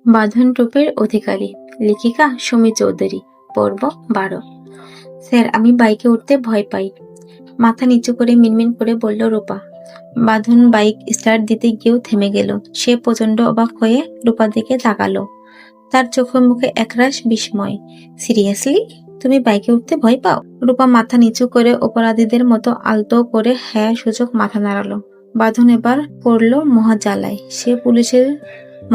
বাঁধন রূপের অধিকারী, লেখিকা সুমি চৌধুরী। পর্ব 12। স্যার, আমি বাইকে উঠতে ভয় পাই, মাথা নিচু করে মিনমিন করে বলল রূপা। বাঁধন বাইক স্টার্ট দিতে গিয়েও থেমে গেল। সে প্রচন্ড অবাক হয়ে রূপার দিকে তাকালো। তার চোখে মুখে একরাশ বিস্ময়। সিরিয়াসলি, তুমি বাইকে উঠতে ভয় পাও? রূপা মাথা নিচু করে অপরাধীদের মতো আলতো করে হ্যাঁ সূচক মাথা নাড়ালো। বাঁধন এবার পড়ল মহাজালায়। সে পুলিশের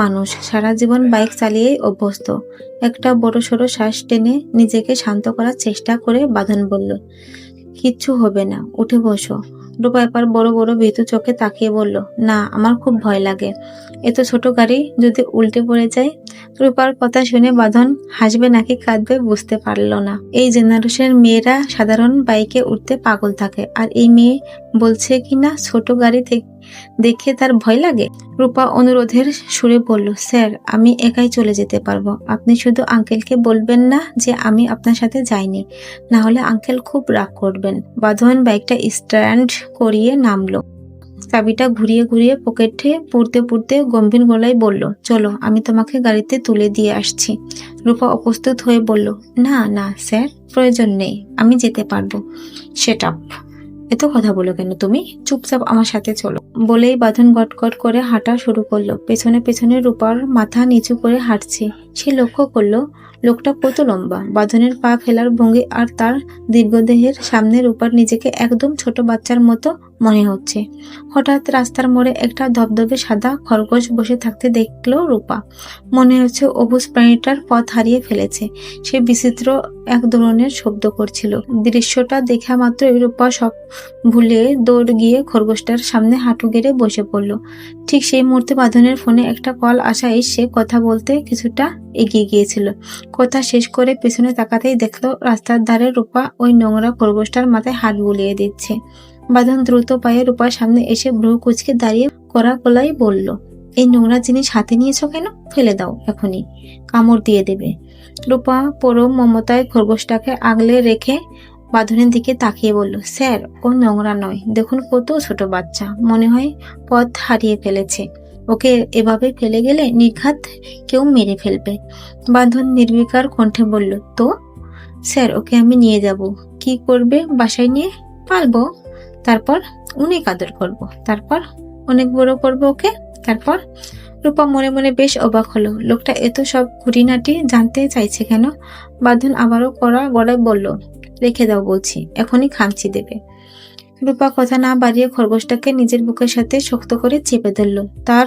মানুষ, সারা জীবন বাইক চালিয়েই অভ্যস্ত। একটা বড় সড়ো শ্বাস টেনে নিজেকে শান্ত করার চেষ্টা করে বাঁধন বলল, কিচ্ছু হবে না, উঠে বসো। রূপা একবার বড় বড় ভীতু চোখে তাকিয়ে বলল, না, আমার খুব ভয় লাগে। এত ছোট গাড়ি যদি উল্টে পড়ে যায়। রূপার কথা শুনে বাঁধন হাসবে নাকি কাঁদবে বুঝতে পারল না। এই জেনারেশনের মেয়েরা সাধারণ বাইকে উঠতে পাগল থাকে, আর এই মেয়ে বলছে কিনা ছোট গাড়ি দেখে তার ভয় লাগে। রূপা অনুরোধের সুরে বলল, স্যার, আমি একাই চলে যেতে পারবো। আপনি শুধু আঙ্কেলকে বলবেন না যে আমি আপনার সাথে যাইনি, না হলে আঙ্কেল খুব রাগ করবেন। বাঁধন বাইকটা স্ট্যান্ড করিয়ে নামলো। চাবিটা ঘুরিয়ে ঘুরিয়ে পকেটে পুড়তে পুড়তে গম্ভীর গলায় বলল, চলো, আমি তোমাকে গাড়িতে তুলে দিয়ে আসছি। রূপা অপ্রস্তুত হয়ে বলল, না না স্যার, প্রয়োজন নেই, আমি যেতে পারবো। সেট আপ, এত কথা বলো কেন তুমি? চুপচাপ আমার সাথে চলো। বলেই বাঁধন গটগট করে হাঁটা শুরু করলো। পেছনে পেছনে রূপার মাথা নিচু করে হাঁটছে। সে লক্ষ্য করলো লোকটা কত লম্বা। বাঁধনের পা ফেলার ভঙ্গি আর তার দীর্ঘদেহের সামনে রূপার নিজেকে একদম ছোট বাচ্চার মতো মনে হচ্ছে। হঠাৎ রাস্তার মোড়ে একটা ধবধবে সাদা খরগোশ বসে থাকতে দেখলো রূপা। মনে হচ্ছে অবুঝ প্রাণীটার পথ হারিয়ে ফেলেছে। সে বিচিত্র এক ধরনের শব্দ করছিল। দৃশ্যটা দেখা মাত্র রূপা সব ভুলে দৌড় গিয়ে খরগোশটার সামনে হাঁটু গেড়ে বসে পড়ল। ঠিক সেই মুহূর্তে বাঁধনের ফোনে একটা কল আসায় সে কথা বলতে কিছুটা এগিয়ে গিয়েছিল। কথা শেষ করে পেছনে তাকাতেই দেখলো রাস্তার ধারে রূপা ওই নোংরা খরগোশটার মাথায় হাত বুলিয়ে দিচ্ছে। বাঁধন দ্রুত পায়ে রূপার সামনে এসে ভ্রু কুচকে দাঁড়িয়ে কড়া গলায় বলল, এই নোংরা জিনিস হাতে নিয়েছ কেন? ফেলে দাও, এখনই কামড় দিয়ে দেবে। রূপা পরম মমতায় খরগোশটাকে আগলে রেখে বাঁধনের দিকে তাকিয়ে বলল, স্যার, ও নোংরা নয়, দেখুন কত ছোট বাচ্চা, মনে হয় পথ হারিয়ে ফেলেছে। ওকে এভাবে ফেলে গেলে নির্ঘাত কেউ মেরে ফেলবে। বাঁধন নির্বিকার কণ্ঠে বলল, তো স্যার, ওকে আমি নিয়ে যাব। কি করবে বাসায় নিয়ে? পালবো, তারপর অনেক আদর করব, তারপর অনেক বড় করব ওকে, তারপর। রূপা মনে মনে বেশ অবাক হলো। লোকটা এত সব খুঁটিনাটি জানতে চাইছে কেন? বাঁধন আবারও কড়া গলায় বলল, রেখে দাও বলছি, এখনই খামচি দেবে। রূপা কথা না বাড়িয়ে খরগোশটাকে নিজের বুকের সাথে শক্ত করে চেপে ধরল। তার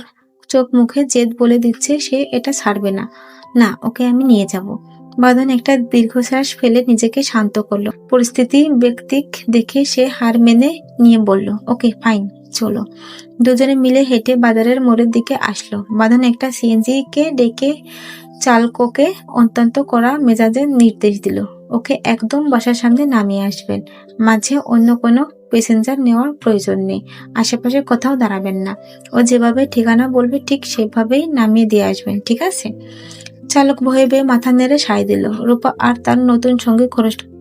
চোখ মুখে জেদ বলে দিচ্ছে সে এটা ছাড়বে না। না, ওকে আমি নিয়ে যাব। বাঁধন একটা দীর্ঘশ্বাস ফেলে নিজেকে শান্ত করলো। পরিস্থিতি ব্যক্তিক দেখে সে হার মেনে নিয়ে বলল, ওকে ফাইন, চলো। দুজনে মিলে হেঁটে বাজারের মোড়ের দিকে আসলো। বাঁধন একটা সিএনজি কে ডেকে চালককে অত্যন্ত কড়া মেজাজে নির্দেশ দিল, ওকে একদম বাসার সামনে নামিয়ে আসবেন। মাঝে অন্য কোনো প্যাসেঞ্জার নেওয়ার প্রয়োজন নেই। আশেপাশে কোথাও দাঁড়াবেন না। ও যেভাবে ঠিকানা বলবে ঠিক সেভাবেই নামিয়ে দিয়ে আসবেন, ঠিক আছে? চালক ভয়ে পেয়ে মাথা নেড়ে সায় দিল। রূপা আর তার নতুন সঙ্গী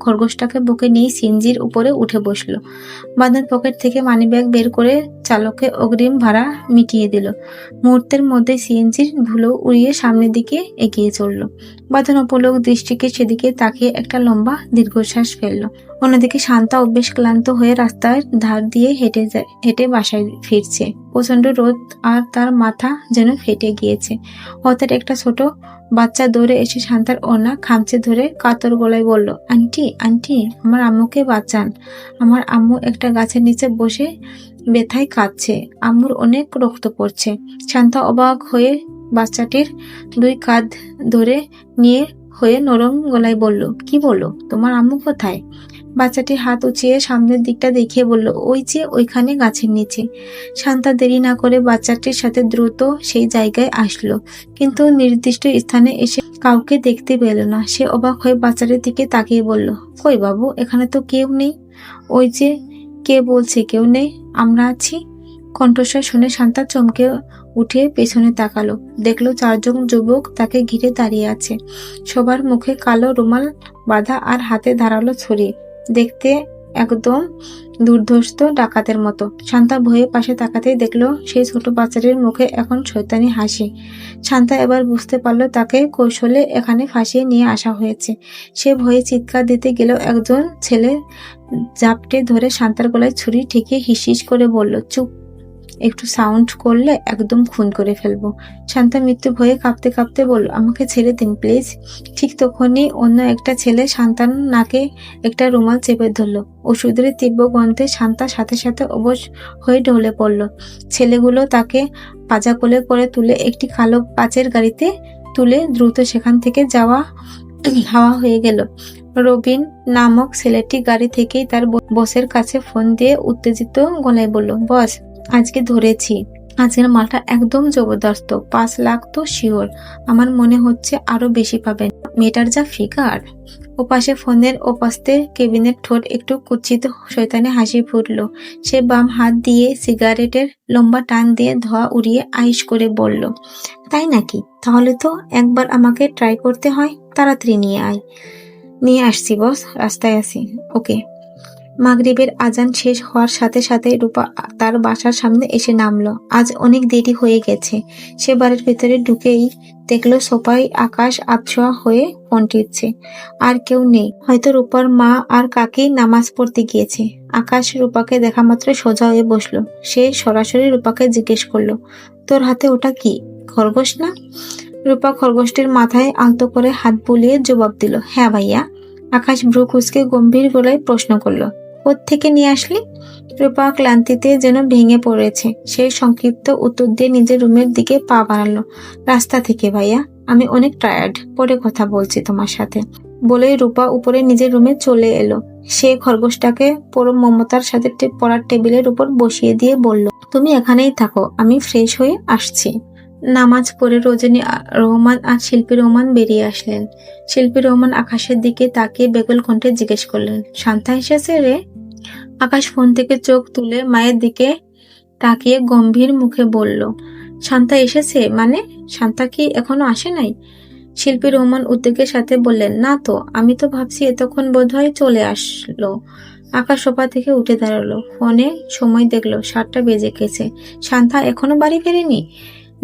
খরগোশটাকে বুকে নিয়ে সিএনজির উপরে উঠে বসলো। বাঁধন পকেট থেকে মানিব্যাগ বের করে চালককে অগ্রিম ভাড়া মিটিয়ে দিল। মুহূর্তের মধ্যে সিএনজির ধুলো উড়িয়ে সামনের দিকে এগিয়ে চলল। বাঁধন অপলক দৃষ্টিকে সেদিকে তাকিয়ে একটা লম্বা দীর্ঘশ্বাস ফেলল। অন্যদিকে শান্তা বেশ ক্লান্ত হয়ে রাস্তার ধার দিয়ে হেঁটে বাসায় ফিরছে। প্রচন্ড রোদ আর তার মাথা যেন ফেটে গিয়েছে। হঠাৎ একটা ছোট বাচ্চা দৌড়ে এসে শান্তার ওড়না খামচে ধরে কাতর গলায় বলল, আন্টি আন্টি, আমার আম্মুকে বাঁচান। আমার আম্মু একটা গাছের নিচে বসে ব্যথায় কাঁদছে, আম্মুর অনেক রক্ত পড়ছে। শান্তা অবাক হয়ে বাচ্চাটির দুই কাঁধ ধরে নিয়ে হয়ে নরম গলায় বলল, কি বলো, তোমার আম্মু কোথায়? বাচ্চাটি হাত উঁচিয়ে সামনের দিকটা দেখিয়ে বলল, ওই যে ওইখানে গাছের নিচে। শান্তা দেরি না করে বাচ্চাটির সাথে দ্রুত সেই জায়গায় আসলো, কিন্তু নির্দিষ্ট স্থানে এসে কাউকে দেখতে পেল না। সে অবাক হয়ে বাচ্চাটির দিকে তাকিয়ে বলল, কই বাবু, এখানে তো কেউ নেই। ওই যে, কে বলছে কেউ নেই? আমরা আছি। কণ্ঠস্বর শুনে শান্তা চমকে উঠে পেছনে তাকালো। দেখলো চারজন যুবক তাকে ঘিরে দাঁড়িয়ে আছে। সবার মুখে কালো রুমাল বাঁধা আর হাতে ধারালো ছুরি। দেখতে একদম দুর্ধর্ষ ডাকাতের মতো। শান্তা ভয়ে পাশে তাকাতেই দেখলো সেই ছোট বাচ্চাটির মুখে এখন শয়তানি হাসি। শান্তা এবার বুঝতে পারলো তাকে কৌশলে এখানে ফাঁসিয়ে নিয়ে আসা হয়েছে। সে ভয়ে চিৎকার দিতে গেলেও একজন ছেলে জাপটে ধরে শান্তার গলায় ছুরি ঠেকিয়ে হিসহিস করে বলল, চুপ, একটু সাউন্ড করলে একদম খুন করে ফেলবো। শান্তা মৃত্যু ভয়ে কাঁপতে কাঁপতে বলল, আমাকে ছেড়ে দিন প্লিজ। ঠিক তখনই অন্য একটা ছেলে শান্তার নাকে একটা রুমাল চেপে ধরলো। ওষুধের তীব্র গন্ধে শান্তা সাথে সাথে অবশ হয়ে ঢলে পড়ল। ছেলেগুলো তাকে পাজা কোলে করে তুলে একটি কালো কাচের গাড়িতে তুলে দ্রুত সেখান থেকে হাওয়া হয়ে গেল। রবিন নামক ছেলেটি গাড়ি থেকেই তার বসের কাছে ফোন দিয়ে উত্তেজিত গলায় বলল, বস, আজকে ধরেছি। আজকের মালটা একদম জবরদস্ত, 5 লাখ তো শিওর। আমার মনে হচ্ছে আরো বেশি পাবেন, মেয়েটার যা ফিগার। ওপাশে ফোনের ওপাশে কেবিনের ঠোঁট একটু কুৎসিত শয়তানি হাসি ফুটল। সে বাম হাত দিয়ে সিগারেটের লম্বা টান দিয়ে ধোঁয়া উড়িয়ে আইস করে বলল, তাই নাকি? তাহলে তো একবার আমাকে ট্রাই করতে হয়। তাড়াতাড়ি নিয়ে আসছি বস, রাস্তায় আছি। ওকে। মাগরিবের আজান শেষ হওয়ার সাথে সাথে রূপা তার বাসার সামনে এসে নামলো। আজ অনেক দেরি হয়ে গেছে। সে বাড়ির ভেতরে ঢুকেই দেখলো সোফায় আকাশ আধশোয়া হয়ে ফোন টিপছে। আর কেউ নেই, হয়তো রূপার মা আর কাকি নামাজ পড়তে গিয়েছে। আকাশ রূপাকে দেখা মাত্র সোজা হয়ে বসলো। সে সরাসরি রূপাকে জিজ্ঞেস করলো, তোর হাতে ওটা কি, খরগোশ না? রূপা খরগোশটির মাথায় আলতো করে হাত বুলিয়ে জবাব দিল, হ্যাঁ ভাইয়া। আকাশ ভ্রু কুঁচকে গম্ভীর গলায় প্রশ্ন করলো, কোত্থেকে নিয়ে আসলি? রূপা ক্লান্তিতে যেন ভেঙে পড়েছে। সে সংক্ষিপ্ত উত্তর দিয়ে নিজের রুমের দিকে পা বাড়ালো। রাস্তা থেকে ভাইয়া, আমি অনেক টায়ার্ড, পরে কথা বলছি তোমার সাথে। বলেই রূপা উপরে নিজের রুমে চলে এলো। সে খরগোশটাকে পরম মমতার সাথে পড়ার টেবিলের উপর বসিয়ে দিয়ে বলল, তুমি এখানেই থাকো, আমি ফ্রেশ হয়ে আসছি। নামাজ পড়ে রজনী রহমান আর শিল্পী রহমান বেরিয়ে আসলেন। শিল্পী রহমান আকাশের দিকে তাকিয়ে বেকুল কণ্ঠে জিজ্ঞেস করলেন, শান্তা এসেছে রে? আকাশ ফোন থেকে চোখ তুলে মায়ের দিকে তাকিয়ে গম্ভীর মুখে বলল, শান্তা এসেছে মানে? শান্তা কি এখনো আসে নাই? শিল্পী রহমান উদ্বেগের সাথে বললেন, না তো, আমি তো ভাবছি এতক্ষণ বোধহয় চলে আসলো। আকাশ সোফা থেকে উঠে দাঁড়ালো। ফোনে সময় দেখলো 7টা বেজে গেছে। শান্তা এখনো বাড়ি ফেরেনি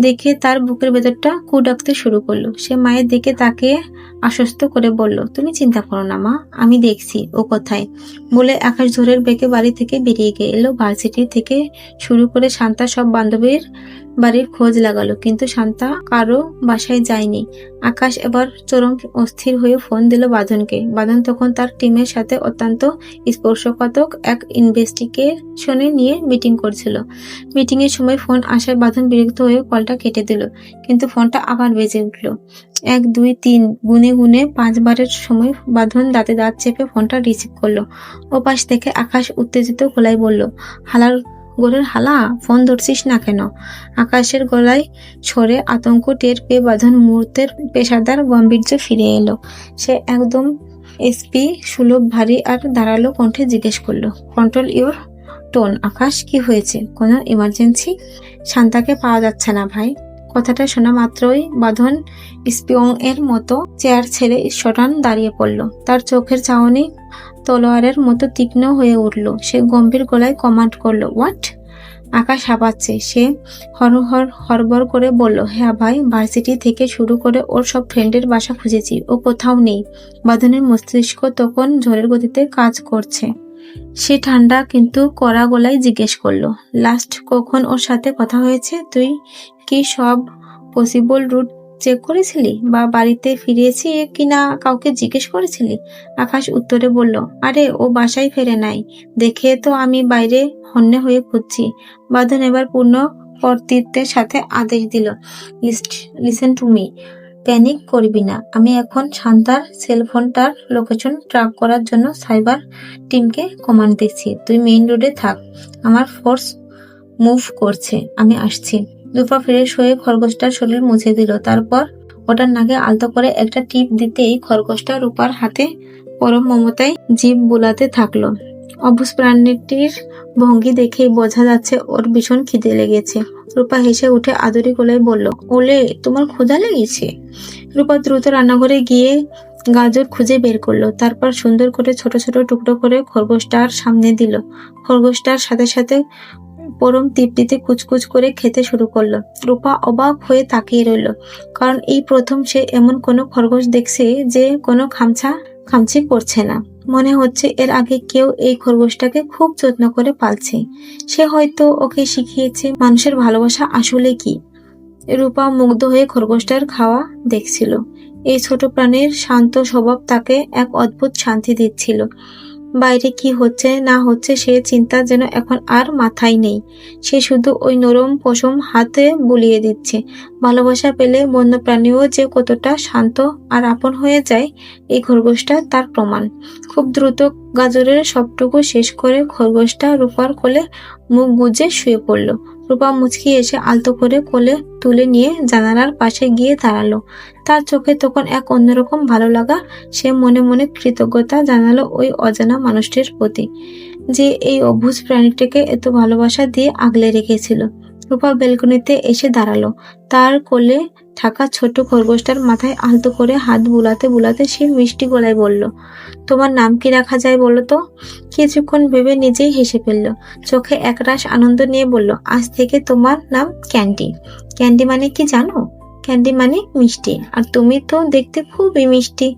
দেখে তার বুকের ভেতরটা কু ডাকতে শুরু করলো। সে মায়ের দিকে তাকিয়ে আশ্বস্ত করে বলল, তুমি চিন্তা করো না মা, আমি দেখছি ও কোথায়। বলে আকাশ ঝোরের বেগে বাড়ি থেকে বেরিয়ে গেল। ভার্সিটি থেকে শুরু করে শান্তা সব বান্ধবীর বাড়ির খোঁজ লাগালো, কিন্তু শান্তা কারো বাসায় যায়নি। আকাশ এবার চরম অস্থির হয়ে ফোন দিল বাঁধনকে। বাঁধন তখন তার টিমের সাথে অত্যন্ত স্পর্শকাতর এক ইনভেস্টিগেশনে নিয়ে মিটিং করছিল। মিটিং এর সময় ফোন আসায় বাঁধন বিরক্ত হয়ে কলটা কেটে দিল, কিন্তু ফোনটা আবার বেজে উঠল। 1 2 3 গুনে গুনে 5 বারের সময় বাঁধন দাঁতে দাঁত চেপে ফোনটা রিসিভ করলো। ওপাশ থেকে আকাশ উত্তেজিত গলায় বলল, হালার গোরের হালা, ফোন ধরছিস না কেন? আকাশের গলায় সরে আতঙ্ক টের পেয়ে বাঁধন মুহূর্তের পেশাদার গাম্ভীর্য ফিরে এলো। সে একদম এসপি সুলভ ভারী আর ধারালো কণ্ঠে জিজ্ঞেস করলো, কন্ট্রোল ইউর টোন আকাশ, কি হয়েছে? কোনো ইমার্জেন্সি? শান্তাকে পাওয়া যাচ্ছে না ভাই। কথাটা শোনা মাত্রই বাঁধন স্পিয়ং এর মতো চেয়ার ছেড়ে সটান দাঁড়িয়ে পড়ল। তার চোখের চাহনি তলোয়ারের মতো তীক্ষ্ণ হয়ে উঠল। সে গম্ভীর গলায় কমান্ড করলো, হোয়াট? আকাশ হাঁপাচ্ছে। সে হরবর করে বলল, হ্যাঁ ভাই, ভার্সিটি থেকে শুরু করে ওর সব ফ্রেন্ডের বাসা খুঁজেছি, ও কোথাও নেই। বাঁধনের মস্তিষ্ক তখন ঝড়ের গতিতে কাজ করছে। সে ঠান্ডা কিন্তু কড়া গলায় জিজ্ঞেস করলো, লাস্ট কখন ওর সাথে কথা হয়েছে? তুই কি সব পসিবল রুট চেক করেছিলি, বা বাড়িতে ফিরেছি কিনা কাউকে জিজ্ঞেস করেছিলি? আকাশ উত্তরে বলল, আরে ও বাসায় ফেরে নাই দেখে তো আমি বাইরে হন্যে হয়ে খুঁজছি। বাঁধন এবার পূর্ণ কর্তৃত্বের সাথে আদেশ দিল, লিসেন টু মি, প্যানিক করবি না। আমি এখন শান্তার সেলফোনটার লোকেশন ট্র্যাক করার জন্য সাইবার টিমকে কমান্ড দিচ্ছি। তুই মেইন রোডে থাক, আমার ফোর্স মুভ করছে, আমি আসছি। রূপা ফ্রেশ হয়ে খরগোশটার শরীর মুছে দিল। তারপর ওটার নাকে আলতো করে একটা টিপ দিতেই খরগোশটা রূপার হাতে পরম মমতায় জিভ বুলাতে থাকলো। অবুঝ প্রাণীটির ভঙ্গি দেখেই বোঝা যাচ্ছে ওর ভীষণ খিদে লেগেছে। রূপা হেসে উঠে আদুরি গলায় বলল, ওলে, তোমার ক্ষুধা লেগেছে? রূপা দ্রুত রান্নাঘরে গিয়ে গাজর খুঁজে বের করলো, তারপর সুন্দর করে ছোট ছোট টুকরো করে খরগোশটার সামনে দিল। খরগোশটার সাথে সাথে পরম তৃপ্তিতে কুচকুচ করে খেতে শুরু করলো। রূপা অবাক হয়ে তাকিয়ে রইল, কারণ এই প্রথম সে এমন কোনো খরগোশ দেখছে যে কোনো খামছি করছে না। মনে হচ্ছে এর আগে কেউ এই খরগোশটাকে খুব যত্ন করে পালছে। সে হয়তো ওকে শিখিয়েছে মানুষের ভালোবাসা আসলে কি। রূপা মুগ্ধ হয়ে খরগোশটার খাওয়া দেখছিল। এই ছোট প্রাণীর শান্ত স্বভাব তাকে এক অদ্ভুত শান্তি দিচ্ছিল। বাইরে কি হচ্ছে না হচ্ছে সে চিন্তা যেন এখন আর মাথায় নেই। সে শুধু ওই নরম পশম হাতে বুলিয়ে দিচ্ছে। ভালোবাসা পেলে বন্যপ্রাণীও যে কতটা শান্ত আর আপন হয়ে যায়, এই খরগোশটা তার প্রমাণ। খুব দ্রুত গাজরের সবটুকু শেষ করে খরগোশটা রূপার কোলে মুখ গুজে শুয়ে পড়ল। রূপা মুচকি এসে আলতো করে কোলে তুলে নিয়ে জানালার পাশে গিয়ে দাঁড়ালো। তার চোখে তখন এক অন্যরকম ভালো লাগা। সে মনে মনে কৃতজ্ঞতা জানালো ওই অজানা মানুষটির প্রতি, যে এই অবুঝ প্রাণীটিকে এত ভালোবাসা দিয়ে আগলে রেখেছিল। রূপা বেলকনিতে এসে দাঁড়ালো। তার কোলে থাকা ছোট খরগোশটার মাথায় আলতো করে হাত বুলাতে বুলাতে সে মিষ্টি গলায় বলল, তোমার নাম কি রাখা যায় বলো তো? কিছুক্ষণ ভেবে নিজেই হেসে ফেলল। চোখে একরাশ আনন্দ নিয়ে বলল, আজ থেকে তোমার নাম ক্যান্ডি। ক্যান্ডি মানে কি জানো? ক্যান্ডি মানে মিষ্টি, আর তুমি তো দেখতে খুবই মিষ্টি,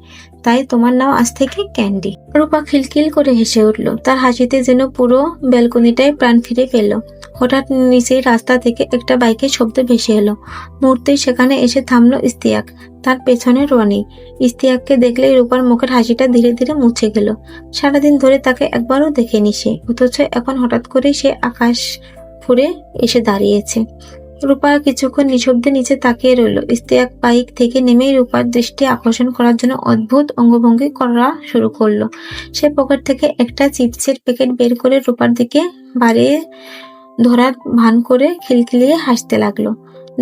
তাই তোমার নাম আজ থেকে ক্যান্ডি। রূপা খিলখিল করে হেসে উঠল। তার হাসিতে যেন পুরো ব্যালকনিটায় প্রাণ ফিরে পেল। হঠাৎ নিচেই রাস্তা থেকে একটা বাইকের শব্দ ভেসে এলো। মুহূর্তেই সেখানে এসে থামলো ইস্তিয়াক, তার পেছনে রনি। ইস্তিয়াককে দেখলেই রূপার মুখের হাসিটা ধীরে ধীরে মুছে গেল। সারাদিন ধরে তাকে একবারও দেখেনি সে, অথচ এখন হঠাৎ করে সে আকাশ ফুঁড়ে এসে দাঁড়িয়েছে। রূপা কিছুক্ষণ নিঃশব্দে নিচে তাকিয়ে রইল। ইস্তিয়াক বাইক থেকে নেমেই রূপার দৃষ্টি আকর্ষণ করার জন্য অদ্ভুত অঙ্গভঙ্গি করা শুরু করলো। সে পকেট থেকে একটা চিপসের প্যাকেট বের করে রূপার দিকে বাড়িয়ে ধরার ভান করে খিলখিলিয়ে হাসতে লাগলো,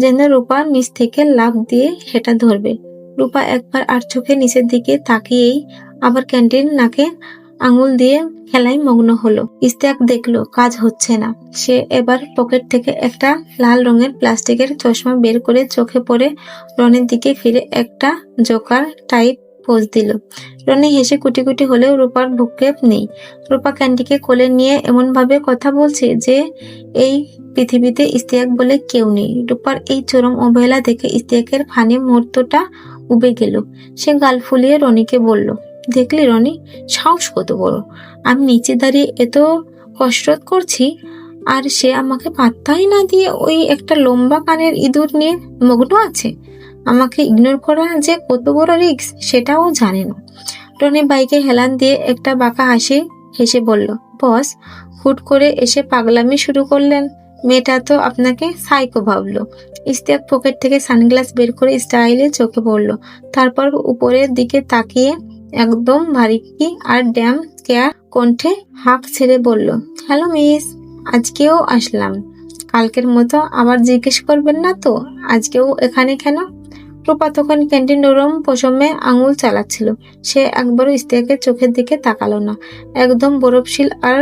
যেন রূপা নিচ থেকে লাফ দিয়ে সেটা ধরবে। রূপা একবার আর চোখে নিচের দিকে তাকিয়েই আবার ক্যান্টিন নাকে আঙুল দিয়ে খেলায় মগ্ন হলো। ইস্তিয়াক দেখলো কাজ হচ্ছে না। সে এবার পকেট থেকে একটা লাল রঙের প্লাস্টিকের চশমা বের করে চোখে পড়ে রনির দিকে ফিরে একটা জোকার টাইপ পোজ দিল। রনি হেসে কুটি কুটি হলেও রূপার ভ্রুক্ষেপ নেই। রূপা ক্যান্ডিকে কোলে নিয়ে এমন ভাবে কথা বলছে যে এই পৃথিবীতে ইস্তিয়াক বলে কেউ নেই। রূপার এই চরম অবহেলা দেখে ইস্তিয়াকের ফানি মুহূর্তটা উবে গেল। সে গাল ফুলিয়ে রনিকে বলল, দেখলি রনি, সাহস কত বড়! আমি নিচে দাঁড়িয়ে এত কসরত করছি, আর সে আমাকে পাত্তাই না দিয়ে ওই একটা লম্বা কানের ইঁদুর নিয়ে মগ্ন আছে। আমাকে ইগনোর করা যে কত বড় রিস্ক সেটাও জানে না। রনি বাইকে হেলান দিয়ে একটা বাঁকা হাসি হেসে বলল, বস হুট করে এসে পাগলামি শুরু করলেন? মেয়েটা তো আপনাকে সাইকো ভাবলো। ইস্তিয়াক পকেট থেকে সানগ্লাস বের করে স্টাইলে চোখে পড়ল। তারপর উপরের দিকে তাকিয়ে একদম ভারিকি আর ড্যাম কেয়ার কণ্ঠে হাঁক ছেড়ে বলল, হ্যালো মিস, আজকেও আসলাম। কালকের মতো আবার জিজ্ঞেস করবেন না তো আজকেও এখানে কেন? রূপা তখন ক্যান্টিন নরম পশমে আঙুল চালাচ্ছিল। সে একবারও ইস্তিয়াকের চোখের দিকে তাকালো না। একদম বরফশীল আর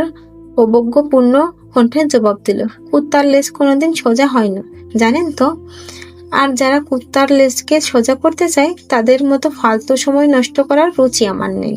অবজ্ঞাপূর্ণ কণ্ঠে জবাব দিল, কুত্তার লেজ কোনোদিন সোজা হয় না, জানেন তো? আর যারা কুত্তার লেজকে সোজা করতে চায় তাদের মতো ফালতু সময় নষ্ট করার রুচি আমার নেই।